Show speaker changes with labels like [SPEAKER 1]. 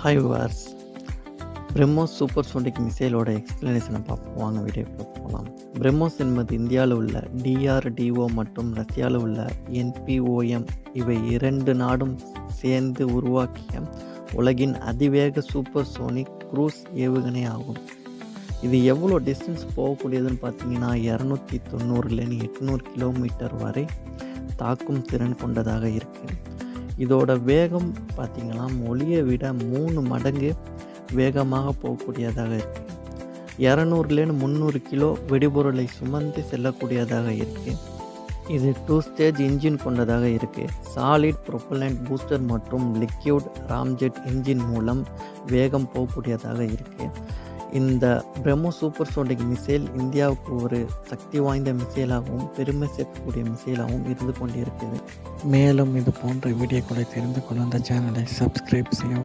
[SPEAKER 1] Hi viewers, BrahMos supersonic மிசைலோட எக்ஸ்பிளனேஷனை பார்ப்போம். வாங்க வீடியோக்குள்ள போகலாம். பிரம்மோஸ் என்பது இந்தியாவில் உள்ள DRDO மற்றும் ரஷ்யாவில் உள்ள NPOM இவை இரண்டு நாடும் சேர்ந்து உருவாக்கிய உலகின் அதிவேக சூப்பர்சோனிக் க்ரூஸ் ஏவுகணை ஆகும். இது எவ்வளோ டிஸ்டன்ஸ் போகக்கூடியதுன்னு பார்த்தீங்கன்னா 290 800 கிலோமீட்டர் வரை தாக்கும் திறன் கொண்டதாக இருக்குது. இதோட வேகம் பார்த்திங்கன்னா ஒளியை விட 3 மடங்கு வேகமாக போகக்கூடியதாக இருக்குது. 200 கிலோ வெடிபொருளை சுமந்து செல்லக்கூடியதாக இருக்குது. இது 2 ஸ்டேஜ் இன்ஜின் கொண்டதாக இருக்குது. சாலிட் ப்ரொப்பலண்ட் பூஸ்டர் மற்றும் லிக்யூட் ராம்ஜெட் இன்ஜின் மூலம் வேகம் போகக்கூடியதாக இருக்குது. இந்த பிரம்மோஸ் சூப்பர்சோனிக் மிசைல் இந்தியாவுக்கு ஒரு சக்தி வாய்ந்த மிசைலாகவும் பெருமை சேர்க்கக்கூடிய மிசைலாகவும் இருந்து கொண்டிருக்குது. மேலும் இது போன்ற வீடியோக்களை தெரிந்து கொள்ள அந்த சேனலை சப்ஸ்கிரைப் செய்யவும்.